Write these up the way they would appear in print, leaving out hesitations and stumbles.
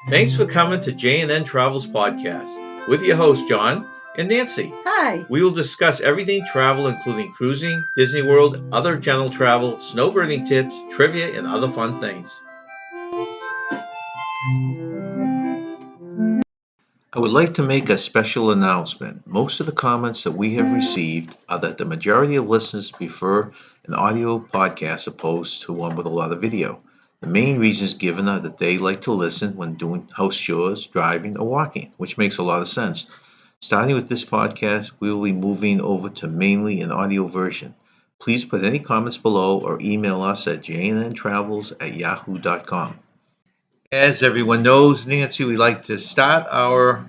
Thanks for coming to j&ntravels podcast with your hosts John and Nancy. Hi. We will discuss everything travel, including cruising, Disney World, other general travel, snowbirding tips, trivia, and other fun things. I would like to make a special announcement. Most of the comments that we have received are that the majority of listeners prefer an audio podcast opposed to one with a lot of video. The main reasons given are that they like to listen when doing house chores, driving, or walking, which makes a lot of sense. Starting with this podcast, we will be moving over to mainly an audio version. Please put any comments below or email us at j&ntravels@yahoo.com. As everyone knows, Nancy, we like to start our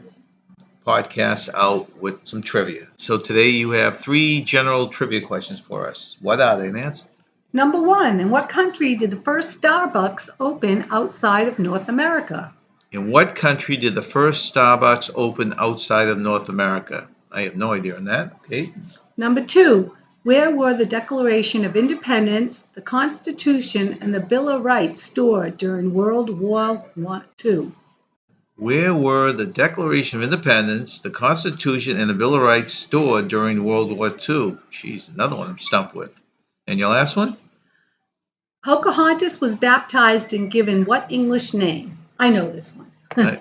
podcast out with some trivia. So today you have 3 general trivia questions for us. What are they, Nancy? Number 1, in what country did the first Starbucks open outside of North America? In what country did the first Starbucks open outside of North America? I have no idea on that. Okay. Number 2, where were the Declaration of Independence, the Constitution, and the Bill of Rights stored during World War II? Where were the Declaration of Independence, the Constitution, and the Bill of Rights stored during World War II? She's another one I'm stumped with. And your last one? Pocahontas was baptized and given what English name? I know this one.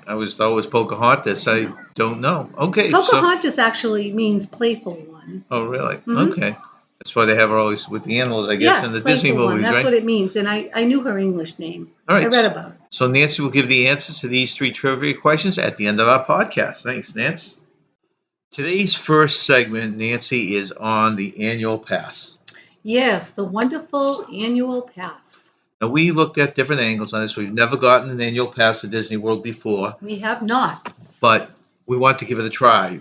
I was thought it was Pocahontas. I don't know. Okay. Pocahontas actually means playful one. Oh, really? Okay. That's why they have her always with the animals, I guess, Yes, in the Disney playful one. movies, That's right? what it means, and I knew her English name. All right. I read about it. So Nancy will give the answers to these 3 trivia questions at the end of our podcast. Thanks, Nancy. Today's first segment, Nancy, is on the annual pass. Yes, the wonderful annual pass. Now, we looked at different angles on this. We've never gotten an annual pass to Disney World before, We have not. but we want to give it a try.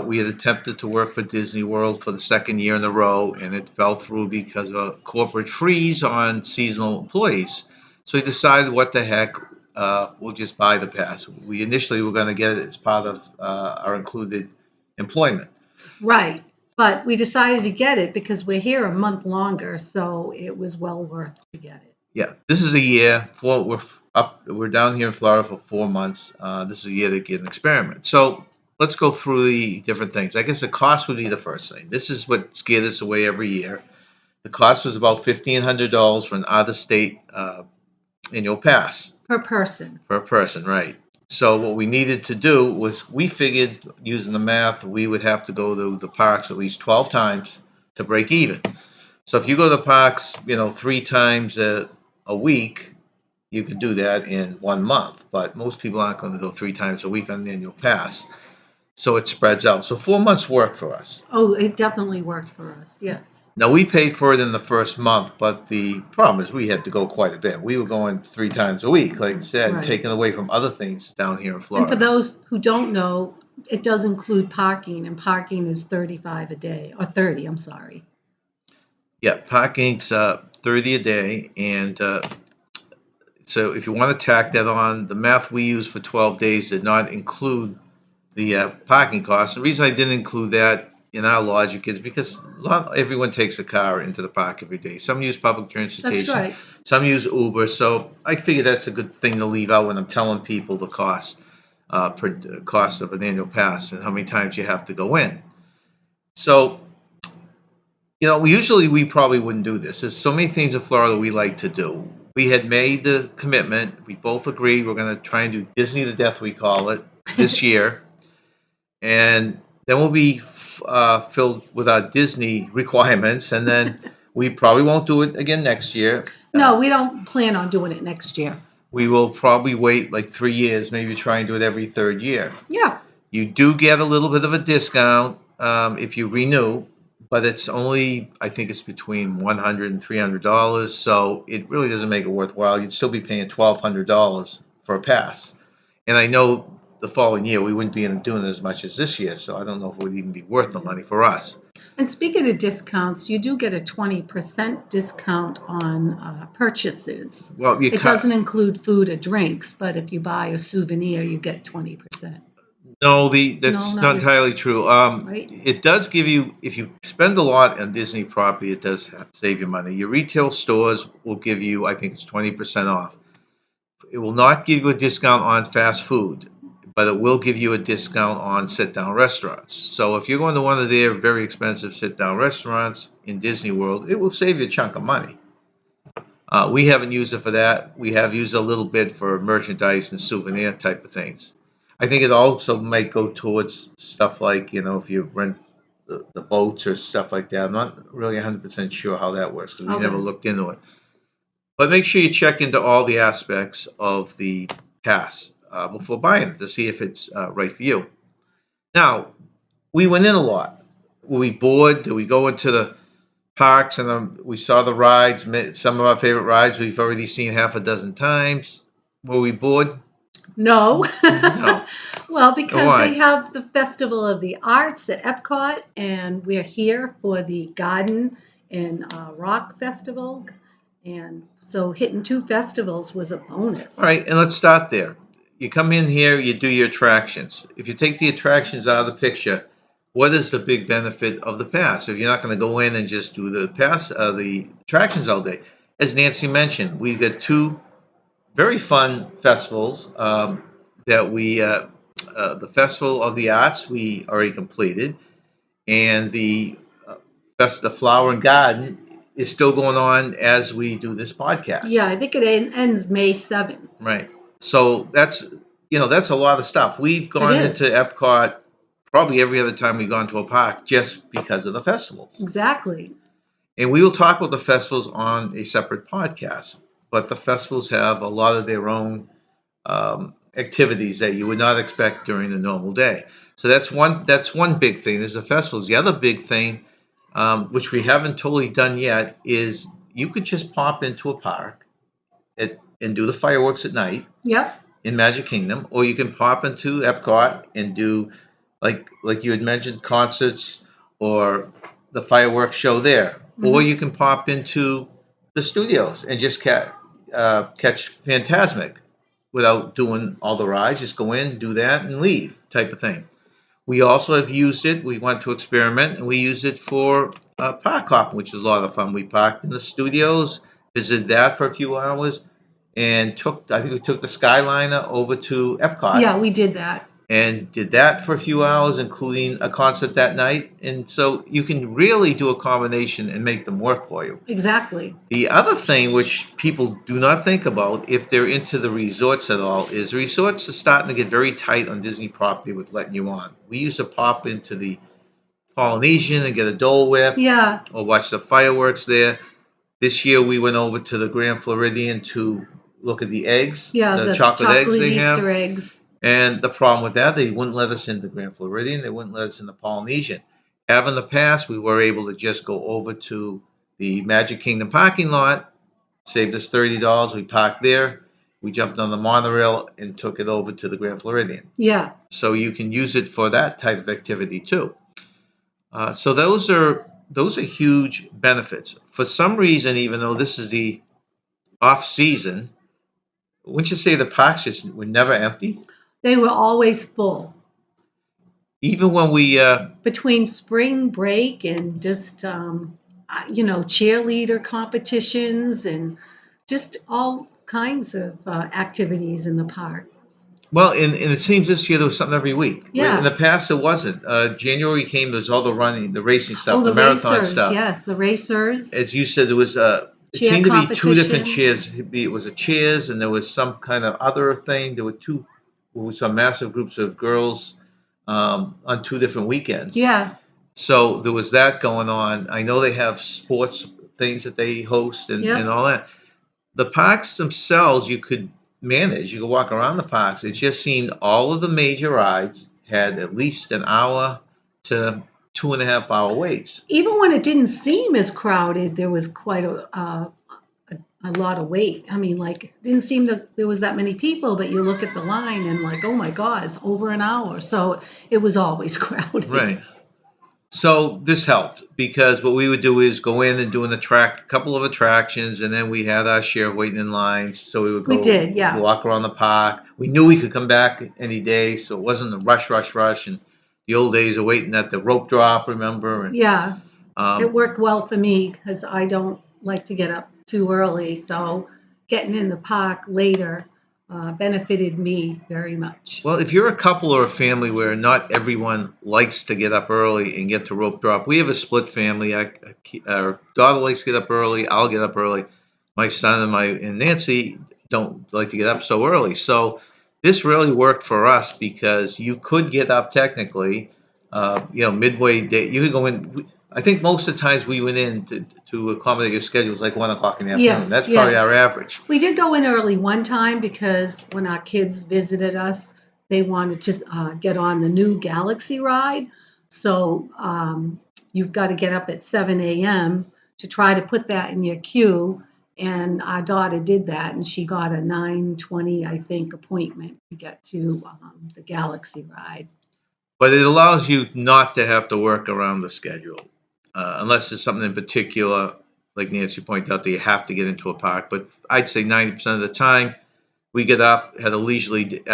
We had attempted to work for Disney World for the second year in a row, and it fell through because of a corporate freeze on seasonal employees. So we decided, what the heck, we'll just buy the pass. We initially were going to get it as part of our included employment. Right. But we decided to get it because we're here a month longer, so it was well worth to get it. Yeah, this is a year. We're down here in Florida for 4 months. This is a year to get an experiment. So let's go through the different things. I guess the cost would be the first thing. This is what scared us away every year. The cost was about $1,500 for an out-of-state annual pass. Per person. Per person, right. So what we needed to do was, we figured, using the math, we would have to go to the parks at least 12 times to break even. So if you go to the parks, 3 times a week, you could do that in 1 month. But most people aren't going to go 3 times a week on an annual pass. So it spreads out. So 4 months worked for us. Oh, it definitely worked for us, yes. Now, we paid for it in the first month, but the problem is we had to go quite a bit. We were going 3 times a week, like I said, Right. taken away from other things down here in And Florida. for those who don't know, it does include parking, and parking is $35 a day, or 30, I'm sorry. Yeah, parking's 30 a day, and so if you want to tack that on, the math we use for 12 days did not include the parking costs. The reason I didn't include that in our logic is because not everyone takes a car into the park every day. Some use public transportation. That's right. Some use Uber. So I figure that's a good thing to leave out when I'm telling people the cost of an annual pass and how many times you have to go in. So, usually we probably wouldn't do this. There's so many things in Florida we like to do. We had made the commitment. We both agreed we're going to try and do Disney to Death, we call it, this year. And then we'll be filled with our Disney requirements, and then we probably won't do it again next year. No, we don't plan on doing it next year. We will probably wait like 3 years, maybe try and do it every 3rd year. Yeah. You do get a little bit of a discount if you renew, but it's only, I think it's between $100 and $300, so it really doesn't make it worthwhile. You'd still be paying $1,200 for a pass. And I know the following year we wouldn't be doing as much as this year, so I don't know if it would even be worth the money for us. And speaking of discounts, you do get a 20% discount on purchases. Well, It doesn't include food or drinks, but if you buy a souvenir, you get 20%. No, that's No, not entirely true. Right? It does give you, if you spend a lot on Disney property, it does save you money. Your retail stores will give you, I think it's 20% off. it will not give you a discount on fast food, but it will give you a discount on sit-down restaurants. So if you're going to one of their very expensive sit-down restaurants in Disney World, it will save you a chunk of money. We haven't used it for that. We have used a little bit for merchandise and souvenir type of things. I think it also might go towards stuff like, if you rent the boats or stuff like that. I'm not really 100% sure how that works because we never Okay. looked into it. But make sure you check into all the aspects of the pass before buying it to see if it's right for you. Now, we went in a lot. Were we bored? Did we go into the parks and we saw the rides? Some of our favorite rides we've already seen half a dozen times. Were we bored? No. No. Well, because Why? they have the Festival of the Arts at Epcot, and we're here for the Garden and Rock Festival. And so hitting two festivals was a bonus. All right, and let's start there. You come in here, you do your attractions. If you take the attractions out of the picture, what is the big benefit of the pass? If you're not going to go in and just do the attractions all day. As Nancy mentioned, we've got two very fun festivals that the Festival of the Arts we already completed, and the Flower and Garden is still going on as we do this podcast. Yeah, I think it ends May 7th. Right. So that's a lot of stuff. We've gone It is. into Epcot probably every other time we've gone to a park just because of the festivals. Exactly. And we will talk about the festivals on a separate podcast. But the festivals have a lot of their own activities that you would not expect during a normal day. So that's one big thing. There's the festivals. The other big thing, which we haven't totally done yet, is you could just pop into a park and do the fireworks at night. Yep. In Magic Kingdom, or you can pop into Epcot and do like you had mentioned concerts or the fireworks show there, or you can pop into the studios and just catch Phantasmic without doing all the rides. Just go in, do that, and leave type of thing. We also have used it. We want to experiment, and we use it for park hopping, which is a lot of fun. We parked in the studios, visited that for a few hours, and I think we took the Skyliner over to Epcot. Yeah, we did that. And did that for a few hours, including a concert that night. And so you can really do a combination and make them work for you. Exactly. The other thing which people do not think about if they're into the resorts at all is resorts are starting to get very tight on Disney property with letting you on. We used to pop into the Polynesian and get a Dole Whip. Yeah. Or watch the fireworks there. This year we went over to the Grand Floridian to look at the eggs. Yeah, the chocolate eggs they have. Easter eggs. And the problem with that, they wouldn't let us into Grand Floridian. They wouldn't let us in the Polynesian. Having the pass, we were able to just go over to the Magic Kingdom parking lot, saved us $30. We parked there. We jumped on the monorail and took it over to the Grand Floridian. Yeah. So you can use it for that type of activity too. So those are huge benefits. For some reason, even though this is the off season, wouldn't you say the parks just were never empty? They were always full. Even when we between spring break and just cheerleader competitions and just all kinds of activities in the park. Well, and it seems this year there was something every week. Yeah. In the past, there wasn't. January came, there's all the running, the racing stuff, the marathon racers, stuff. Yes, the racers. As you said, there was it seemed to be two different cheers. It was a cheers, and there was some kind of other thing. There were some massive groups of girls on two different weekends. Yeah. So there was that going on. I know they have sports things that they host and all that. The parks themselves, you could manage. You could walk around the parks. It just seemed all of the major rides had at least an hour to 2.5 hour waits. Even when it didn't seem as crowded, there was quite a lot of wait. I mean, like, it didn't seem that there was that many people, but you look at the line and like, oh my God, it's over an hour. So it was always crowded. Right. So this helped because what we would do is go in and do a couple of attractions, and then we had our share of waiting in lines. So we would go. We did, yeah. Walk around the park. We knew we could come back any day, so it wasn't a rush. And the old days of waiting at the rope drop, remember? And, yeah, it worked well for me because I don't like to get up too early. So getting in the park later benefited me very much. Well, if you're a couple or a family where not everyone likes to get up early and get to rope drop, we have a split family. Our daughter likes to get up early. I'll get up early. My son and Nancy don't like to get up so early. So this really worked for us because you could get up technically, midway day. You could go in. I think most of the times we went in to accommodate your schedules like 1 o'clock in the afternoon. Yes, That's probably our yes. average. We did go in early one time because when our kids visited us, they wanted to get on the new Galaxy ride. So you've got to get up at 7 a.m. to try to put that in your queue. And our daughter did that, and she got a 9:20, I think, appointment to get to the Galaxy ride. But it allows you not to have to work around the schedule, unless there's something in particular, like Nancy pointed out, that you have to get into a park. But I'd say 90% of the time, we get up, had a leisurely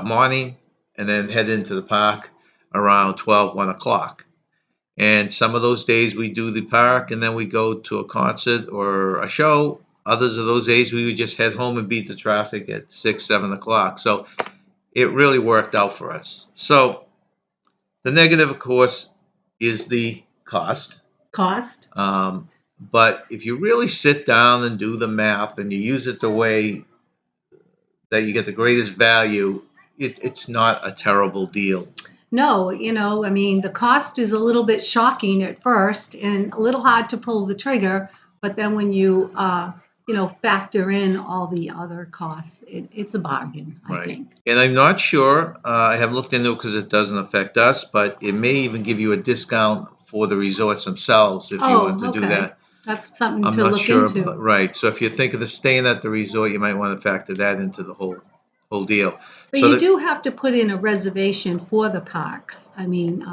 morning, and then head into the park around 12, 1 o'clock. And some of those days we do the park, and then we go to a concert or a show. Others of those days we would just head home and beat the traffic at 6, 7 o'clock. So it really worked out for us. So the negative, of course, is the cost. Cost? But if you really sit down and do the math and you use it the way that you get the greatest value, it's not a terrible deal. No, I mean, the cost is a little bit shocking at first and a little hard to pull the trigger, but then when you, factor in all the other costs, it's a bargain, I think. And I'm not sure, I haven't looked into it because it doesn't affect us, but it may even give you a discount for the resorts themselves if you want to do that. That's something I'm to not look sure into. about, right. So if you're thinking of staying at the resort, you might want to factor that into the whole deal. But So you do have to put in a reservation for the parks. I mean,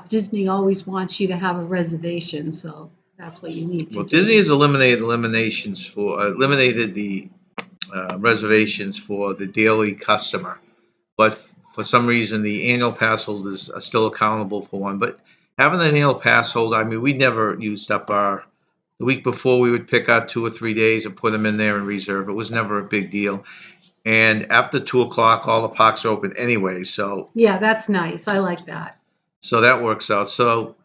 Disney always wants you to have a reservation, so that's what you need to Well, do. Disney has eliminated the reservations for the daily customer, but for some reason the annual pass holders are still accountable for one. But having an annual pass holder, I mean, we never used up the week before we would pick out 2 or 3 days and put them in there and reserve. It was never a big deal. And after 2 o'clock, all the parks are open anyway. So Yeah, that's nice. I like that. so that works out. So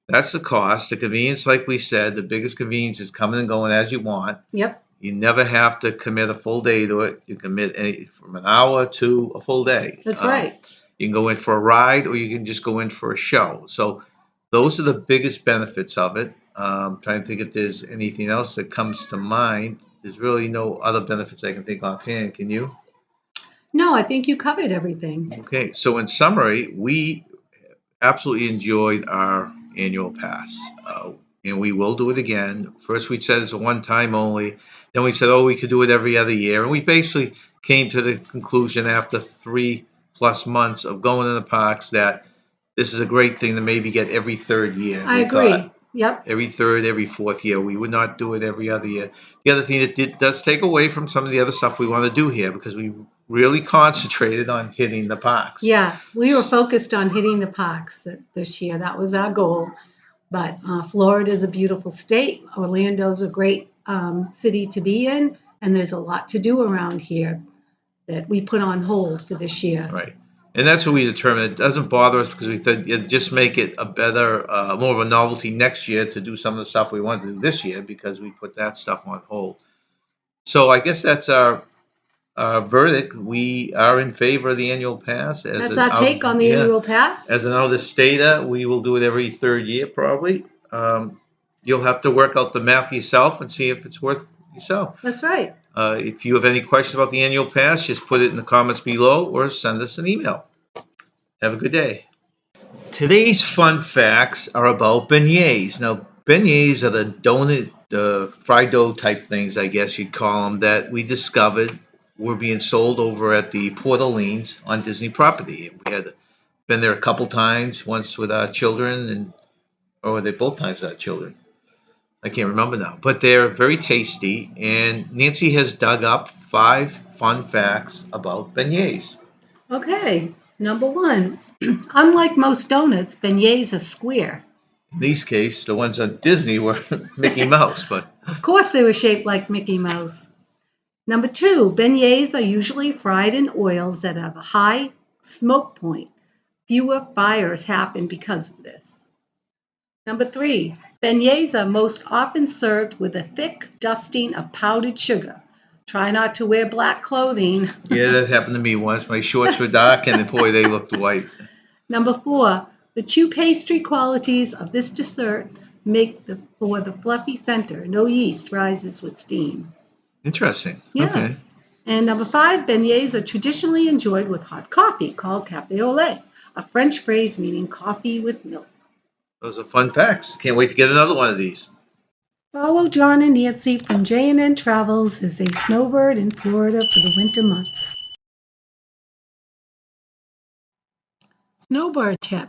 that's the cost. The convenience, like we said, the biggest convenience is coming and going as you want. Yep, You never have to commit a full day to it. You commit from an hour to a full day. that's right. You can go in for a ride or you can just go in for a show. So those are the biggest benefits of it. Trying to think if there's anything else that comes to mind. There's really no other benefits I can think offhand. Can you? No, I think you covered everything. Okay, so in summary, we absolutely enjoyed our annual pass, and we will do it again. First, we said it's a one-time only. Then we said, oh, we could do it every other year, and we basically came to the conclusion after 3+ months of going in the parks that this is a great thing to maybe get every third year. I agree. Yep. Every third, every fourth year. We would not do it every other year. The other thing that does take away from some of the other stuff we want to do here because we really concentrated on hitting the parks. Yeah, we were focused on hitting the parks this year. That was our goal. But Florida is a beautiful state. Orlando's a great city to be in, and there's a lot to do around here that we put on hold for this year. Right. And that's what we determined. It doesn't bother us because we said just make it a better, more of a novelty next year to do some of the stuff we wanted to do this year because we put that stuff on hold. So I guess that's our verdict. We are in favor of the annual pass. That's our take on the annual pass. As an out-of-stater, we will do it every third year probably. You'll have to work out the math yourself and see if it's worth yourself. That's right. If you have any questions about the annual pass, just put it in the comments below or send us an email. Have a good day. Today's fun facts are about beignets. Now, beignets are the donut, fried dough type things, I guess you'd call them, that we discovered were being sold over at the Port Orleans on Disney property. We had been there a couple times, once with our children, or were they both times with our children? I can't remember now. But they're very tasty, and Nancy has dug up 5 fun facts about beignets. Okay, number 1. Unlike most donuts, beignets are square. In this case, the ones on Disney were Mickey Mouse, but Of course they were shaped like Mickey Mouse. Number 2, beignets are usually fried in oils that have a high smoke point. Fewer fires happen because of this. Number 3, beignets are most often served with a thick dusting of powdered sugar. Try not to wear black clothing. Yeah, that happened to me once. My shorts were dark, and boy, they looked white. Number 4, the two pastry qualities of this dessert make for the fluffy center. No yeast rises with steam. Interesting. Yeah. Okay. And number 5, beignets are traditionally enjoyed with hot coffee called café au lait, a French phrase meaning coffee with milk. Those are fun facts. Can't wait to get another one of these. Follow John and Nancy from j&ntravels as they snowbird in Florida for the winter months. Snowbird tip.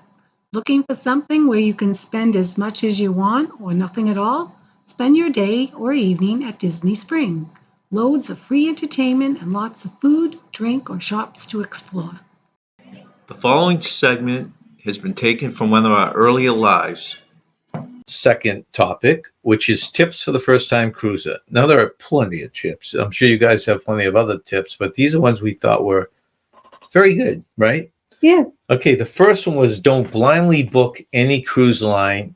Looking for something where you can spend as much as you want or nothing at all? Spend your day or evening at Disney Spring. Loads of free entertainment and lots of food, drink, or shops to explore. The following segment has been taken from one of our earlier lives. Second topic, which is tips for the first-time cruiser. Now, there are plenty of tips. I'm sure you guys have plenty of other tips, but these are ones we thought were very good, right? Yeah. Okay, the first one was don't blindly book any cruise line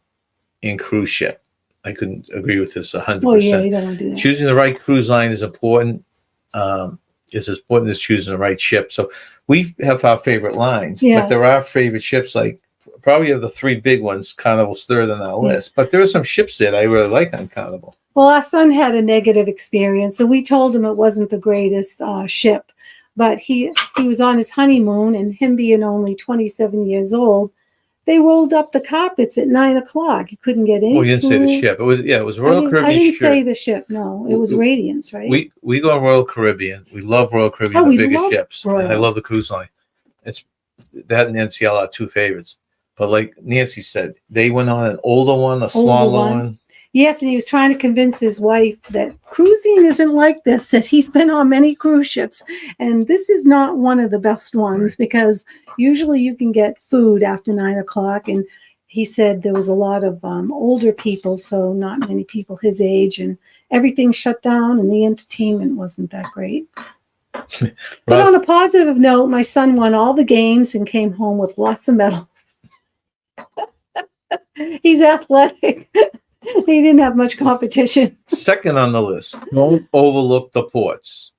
and cruise ship. I couldn't agree with this 100%. Well, yeah, you don't want to do that. Choosing the right cruise line is important. Is as important as choosing the right ship. So we have our favorite lines, but there are favorite ships, like probably of the 3 big ones. Carnival's third on our list, but there are some ships that I really like on Carnival. Well, our son had a negative experience, so we told him it wasn't the greatest ship. But he was on his honeymoon, and him being only 27 years old, they rolled up the carpets at 9 o'clock. You couldn't get in. Well, you didn't say the ship. It was Royal Caribbean. I didn't say the ship. No, it was Radiance, right? We go on Royal Caribbean. We love Royal Caribbean, the biggest ships. And I love the cruise line. It's that and NCL are 2 favorites. But like Nancy said, they went on an older one, a smaller one. Yes, and he was trying to convince his wife that cruising isn't like this, that he's been on many cruise ships. And this is not one of the best ones because usually you can get food after 9 o'clock. And he said there was a lot of older people, so not many people his age, and everything shut down and the entertainment wasn't that great. But on a positive note, my son won all the games and came home with lots of medals. He's athletic. He didn't have much competition. Second on the list, don't overlook the ports.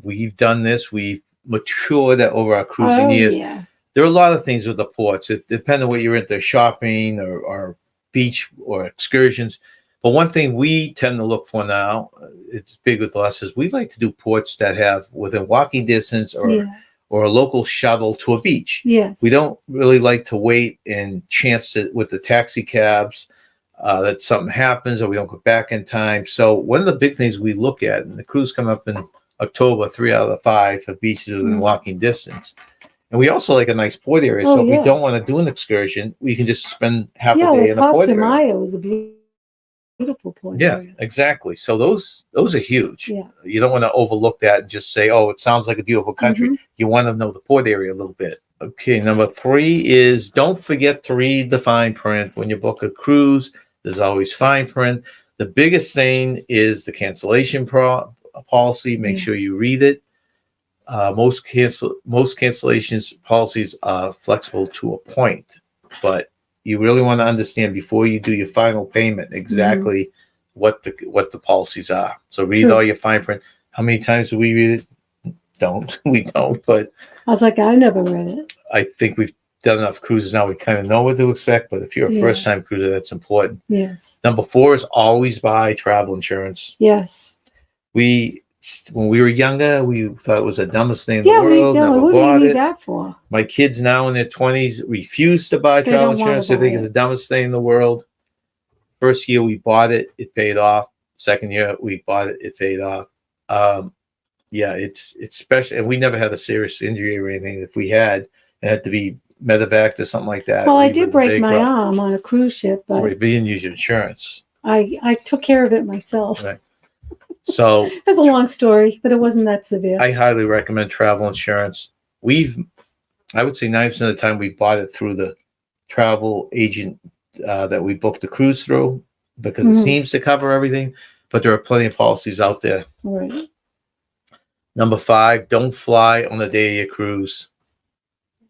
We've done this. We've matured over our cruising years. Yeah. There are a lot of things with the ports. It depends on what you're into, shopping or beach or excursions. But one thing we tend to look for now, it's big with us, is we like to do ports that have within walking distance or a local shuttle to a beach. Yes. We don't really like to wait and chance it with the taxi cabs. That something happens or we don't go back in time. So one of the big things we look at, and the cruise come up in October, 3 out of the 5 have beaches within walking distance. And we also like a nice port area. So if we don't want to do an excursion, we can just spend half a day in a port area. Maya was a beautiful port area. Yeah, exactly. So those are huge. Yeah. You don't want to overlook that and just say, oh, it sounds like a beautiful country. You want to know the port area a little bit. Okay, number 3 is don't forget to read the fine print when you book a cruise. There's always fine print. The biggest thing is the cancellation policy. Make sure you read it. Most cancellations policies are flexible to a point, but you really want to understand before you do your final payment exactly what the policies are. So read all your fine print. How many times do we read it? We don't. But I was like, I never read it. I think we've done enough cruises now, we kind of know what to expect, but if you're a first-time cruiser, that's important. Yes. Number 4 is always buy travel insurance. Yes. When we were younger, we thought it was the dumbest thing in the world. What do you need that for? My kids now in their 20s refuse to buy travel insurance. They think it's the dumbest thing in the world. First year we bought it, it paid off. Second year we bought it, it paid off. It's special, and we never had a serious injury or anything. If we had, it had to be medevac or something like that. Well, I did break my arm on a cruise ship, but you didn't use your insurance. I took care of it myself. Right. So it's a long story, but it wasn't that severe. I highly recommend travel insurance. I would say 90% of the time we bought it through the travel agent that we booked the cruise through because it seems to cover everything, but there are plenty of policies out there. Right. Number 5, don't fly on the day of your cruise.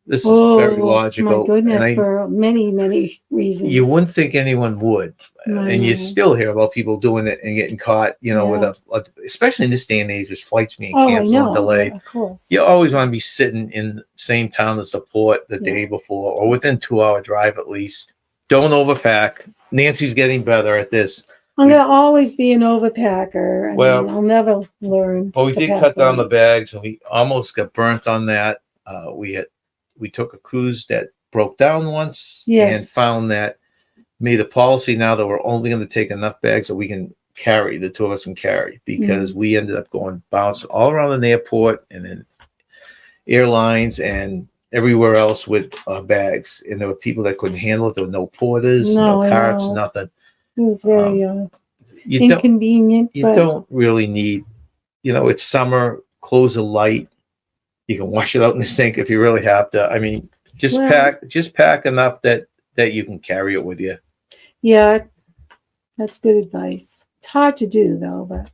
This is very Oh, my logical, and goodness, for many, many reasons. you wouldn't think anyone would, and you still hear about people doing it and getting caught, with especially in this day and age, there's flights being canceled and delayed. Of course. You always want to be sitting in the same town as the port the day before, or within 2-hour drive at least. Don't overpack. Nancy's getting better at this. I'm going to always be an overpacker. I'll never learn. Well, we did cut down the bags, and we almost got burnt on that. We took a cruise that broke down once and found that made a policy now that we're only going to take enough bags that we can carry, the two of us can carry, because we ended up going bounce all around the airport and then airlines and everywhere else with bags. And there were people that couldn't handle it. There were no porters, no carts, nothing. It was very inconvenient. You don't really need, it's summer, clothes are light. You can wash it out in the sink if you really have to. I mean, just pack enough that you can carry it with you. Yeah, that's good advice. It's hard to do though, but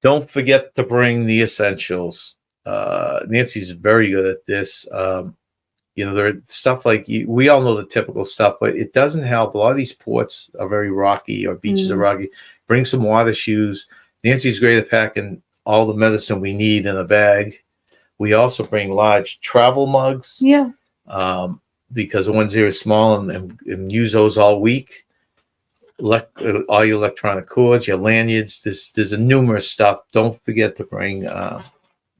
don't forget to bring the essentials. Nancy's very good at this. There stuff like we all know the typical stuff, but it doesn't help. A lot of these ports are very rocky, or beaches are rocky. Bring some water shoes. Nancy's great at packing all the medicine we need in a bag. We also bring large travel mugs. Yeah. Because the ones here are small and use those all week. All your electronic cords, your lanyards. There's a numerous stuff. Don't forget to bring,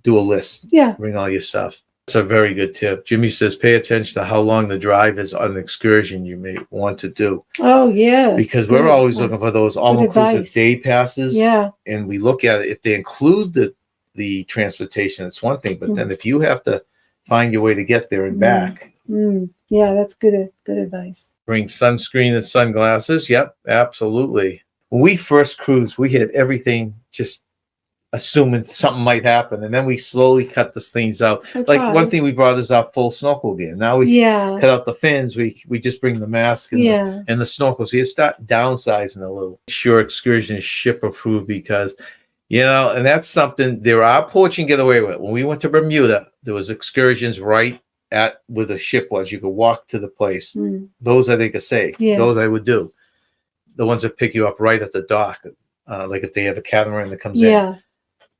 do a list. Yeah. Bring all your stuff. That's a very good tip. Jimmy says, pay attention to how long the drive is on an excursion you may want to do. Oh, yes. Because we're always looking for those all-inclusive day passes. Yeah. And we look at it. If they include the transportation, it's one thing. But then if you have to find your way to get there and back. Yeah, that's good advice. Bring sunscreen and sunglasses. Yep, absolutely. When we first cruised, we had everything just assuming something might happen. And then we slowly cut these things out. One thing we brought is our full snorkel gear. Now we cut out the fins. We just bring the mask and the snorkels. So you start downsizing a little. Sure, excursion is ship approved because, and that's something there are ports you can get away with. When we went to Bermuda, there was excursions right at where the ship was. You could walk to the place. Those I think are safe. Those I would do. The ones that pick you up right at the dock, like if they have a catamaran that comes in.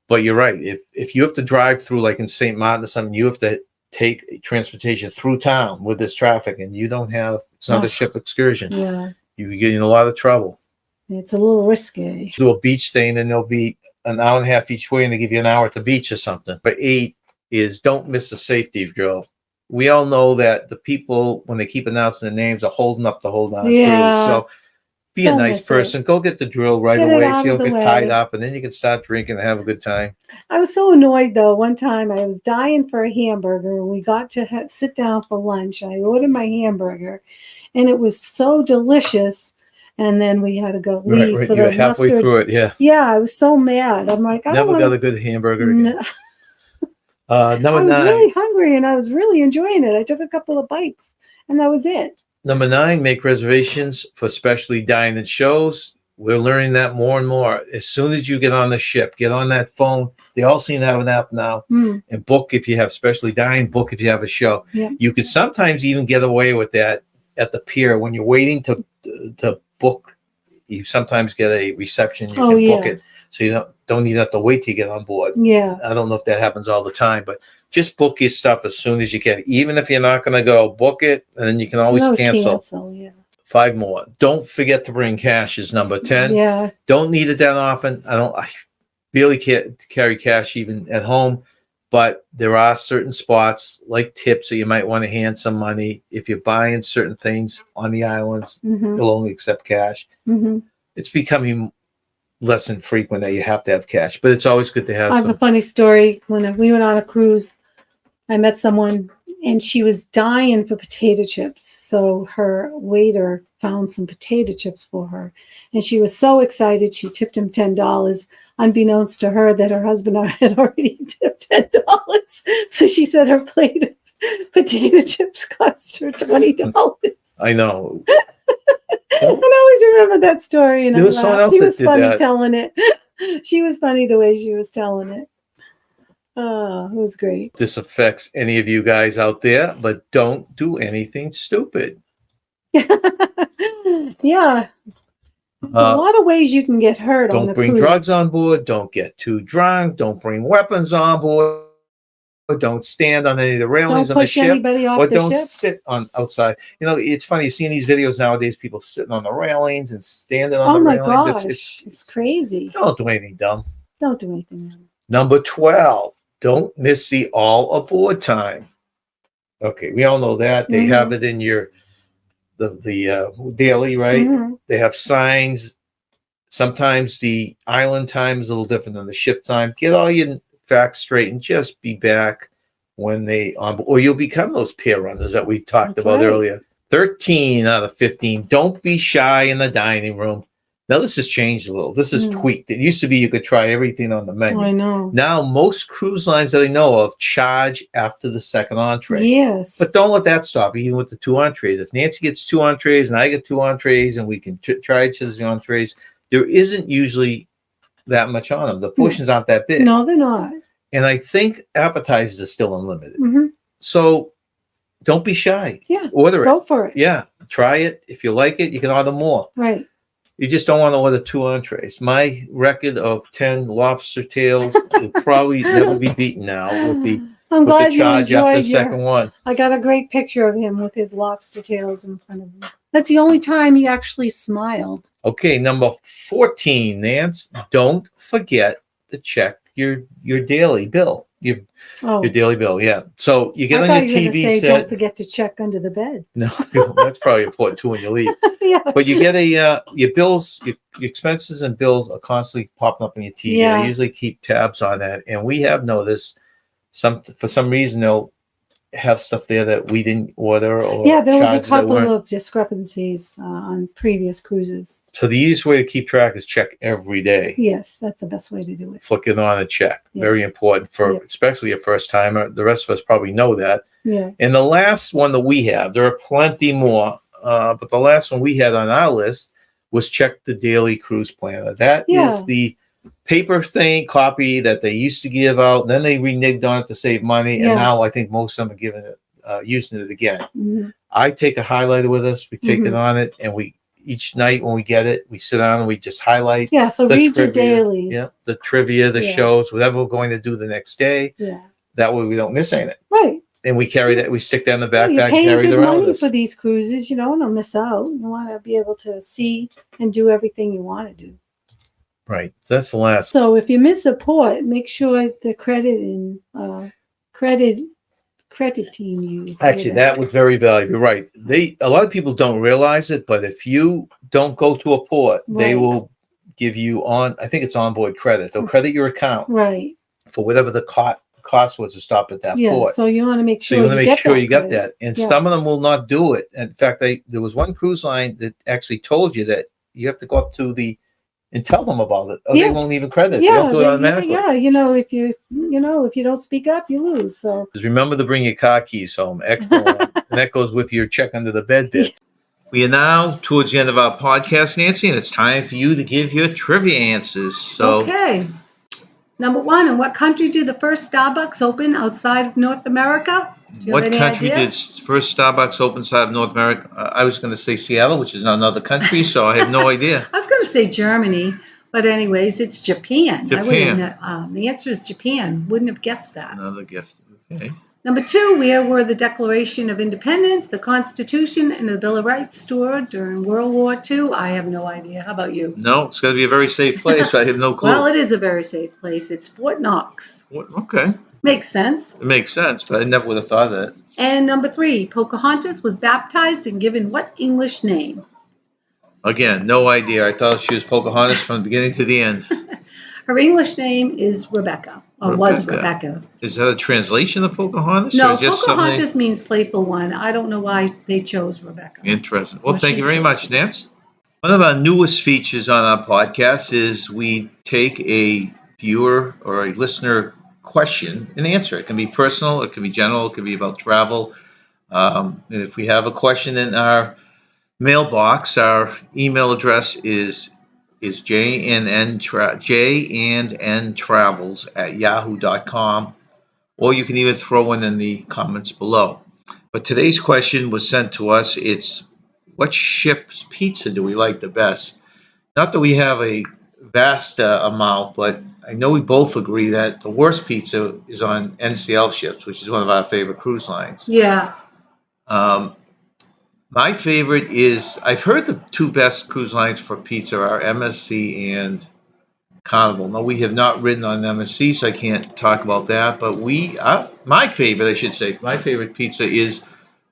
But you're right. If you have to drive through, like in St. Martin or something, you have to take transportation through town with this traffic, and you don't have. It's not a ship excursion. Yeah, you could get in a lot of trouble. It's a little risky. Do a beach thing, and there'll be an hour and a half each way, and they give you an hour at the beach or something. But 8 is don't miss the safety drill. We all know that the people, when they keep announcing the names, are holding up the whole cruise. So be a nice person. Go get the drill right away so you don't get tied up, and then you can start drinking and have a good time. I was so annoyed, though. One time I was dying for a hamburger, and we got to sit down for lunch. I ordered my hamburger, and it was so delicious. And then we had to go leave. Right. You're halfway through it, yeah. Yeah, I was so mad. I'm like, I never got a good hamburger again. I was really hungry, and I was really enjoying it. I took a couple of bites, and that was it. Number 9, make reservations for specialty dining shows. We're learning that more and more. As soon as you get on the ship, get on that phone. They all seem to have an app now. And book if you have specialty dining, book if you have a show. Yeah. You could sometimes even get away with that at the pier when you're waiting to book. You sometimes get a reception. You can book it. So you don't even have to wait till you get on board. Yeah. I don't know if that happens all the time, but just book your stuff as soon as you can. Even if you're not going to go, book it, and then you can always cancel. 5 more. Don't forget to bring cash is number 10. Yeah. Don't need it that often. I barely carry cash even at home, but there are certain spots like tips that you might want to hand some money. If you're buying certain things on the islands, they'll only accept cash. It's becoming less infrequent that you have to have cash, but it's always good to have. I have a funny story. When we went on a cruise, I met someone and she was dying for potato chips. So her waiter found some potato chips for her, and she was so excited. She tipped him $10, unbeknownst to her that her husband had already tipped $10. So she said her plate of potato chips cost her $20. I know. And I always remember that story, and there was someone else he was that did funny that. telling it. She was funny the way she was telling it. Oh, it was great. This affects any of you guys out there, but don't do anything stupid. Yeah. A lot of ways you can get hurt on the Don't bring cruise. drugs on board. Don't get too drunk. Don't bring weapons on board. Don't stand on any of the railings Don't on the push ship. anybody off Or the don't ship. sit on outside. You know, it's funny seeing these videos nowadays. People sitting on the railings and standing on Oh the my railings. gosh, it's crazy. Don't do anything dumb. Don't do anything dumb. Number 12. Don't miss the all aboard time. Okay, we all know that. They have it in your the daily, right? They have signs. Sometimes the island time is a little different than the ship time. Get all your facts straight and just be back when they on, or you'll become those peer runners that we talked about earlier. 13 out of 15. Don't be shy in the dining room. Now this has changed a little. This is tweaked. It used to be you could try everything on the menu. I know. Now most cruise lines that I know of charge after the second entree. Yes. But don't let that stop you, even with the 2 entrees. If Nancy gets 2 entrees and I get 2 entrees and we can try each other's entrees, there isn't usually that much on them. The portions aren't that big. No, they're not. And I think appetizers are still unlimited. So don't be shy. Yeah. Order it. Go for it. Yeah. Try it. If you like it, you can order more. Right. You just don't want to order 2 entrees. My record of 10 lobster tails will probably never be beaten now with the charge after the second one. I got a great picture of him with his lobster tails in front of him. That's the only time he actually smiled. Okay, number 14, Nance. Don't forget to check your daily bill. Your daily bill, yeah. So you get on your TV set. Don't forget to check under the bed. No, that's probably important too when you leave. Yeah. But you get your bills, your expenses and bills are constantly popping up on your TV. Yeah. I usually keep tabs on that, and we have noticed for some reason they'll have stuff there that we didn't order. Or yeah, there was a couple of discrepancies on previous cruises. So the easiest way to keep track is check every day. Yes, that's the best way to do it. Flick it on and check. Yeah. Very important for especially a first timer. The rest of us probably know that. Yeah. And the last one that we have, there are plenty more, but the last one we had on our list was check the daily cruise planner. That is the paper copy that they used to give out. And then they reneged on it to save money. And now I think most of them are giving it, using it again. I take a highlighter with us. We take it on it, and each night when we get it, we sit down and we just highlight. Yeah, so read your dailies. Yeah, the trivia, the shows, whatever we're going to do the next day. Yeah. That way we don't miss anything. Right. And we carry that, we stick that in the backpack You're and paying carry it good around money us. for these cruises, you don't want to miss out. You want to be able to see and do everything you want to do. Right. That's the last. So if you miss a port, make sure the crediting you. Actually, that was very valuable. Right. A lot of people don't realize it, but if you don't go to a port, they will give you I think it's onboard credit. They'll credit your account. Right. For whatever the cost was to stop at that port. So you want to make sure you got that. And some of them will not do it. In fact, there was one cruise line that actually told you that you have to go up to and tell them about it. They won't even credit. They don't do it automatically. Yeah, if you don't speak up, you lose. So just remember to bring your car keys home. Excellent. And that goes with your check under the bed bit. We are now towards the end of our podcast, Nancy, and it's time for you to give your trivia answers. So okay. Number 1, in what country did the first Starbucks open outside of North America? What country did first Starbucks open outside of North America? I was going to say Seattle, which is not another country, so I have no idea. I was going to say Germany, but anyways, it's Japan. Japan. The answer is Japan. Wouldn't have guessed that. Another gift. Okay. Number 2, where were the Declaration of Independence, the Constitution, and the Bill of Rights stored during World War II? I have no idea. How about you? No, it's got to be a very safe place, but I have no clue. Well, it is a very safe place. It's Fort Knox. Okay. Makes sense. It makes sense, but I never would have thought of that. And number 3, Pocahontas was baptized and given what English name? Again, no idea. I thought she was Pocahontas from the beginning to the end. Her English name is Rebecca, was Rebecca. Is that a translation of Pocahontas? No, Pocahontas means playful one. I don't know why they chose Rebecca. Interesting. Well, thank you very much, Nance. One of our newest features on our podcast is we take a viewer or a listener question and answer. It can be personal, it can be general, it can be about travel. And if we have a question in our mailbox, our email address is j&ntravels@yahoo.com. or you can even throw one in the comments below. But today's question was sent to us. It's, what ship's pizza do we like the best? Not that we have a vast amount, but I know we both agree that the worst pizza is on NCL ships, which is one of our favorite cruise lines. Yeah. My favorite is, I've heard the two best cruise lines for pizza are MSC and Carnival. No, we have not ridden on MSC, so I can't talk about that. But my favorite, I should say, my favorite pizza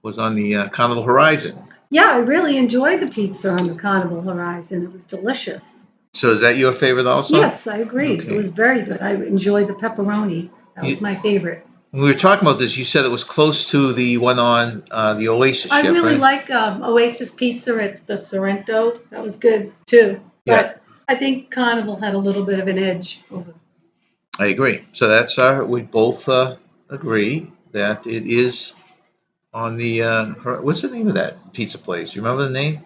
was on the Carnival Horizon. Yeah, I really enjoyed the pizza on the Carnival Horizon. It was delicious. So is that your favorite also? Yes, I agree. Okay. It was very good. I enjoyed the pepperoni. That was my favorite. When we were talking about this, you said it was close to the one on the Oasis I ship, really right? like Oasis Pizza at the Sorrento. That was good too. But I think Carnival had a little bit of an edge over. I agree. So we both agree that it is on the, what's the name of that pizza place? You remember the name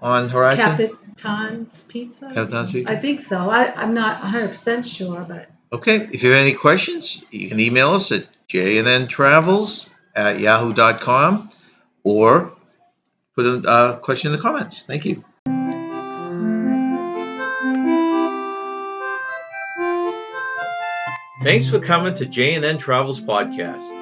on Horizon? Capitan's Pizza? Capitan's Pizza? I think so. I'm not 100% sure, but. Okay. If you have any questions, you can email us at j&ntravels@yahoo.com or put a question in the comments. Thank you. Thanks for coming to J&N Travels Podcast.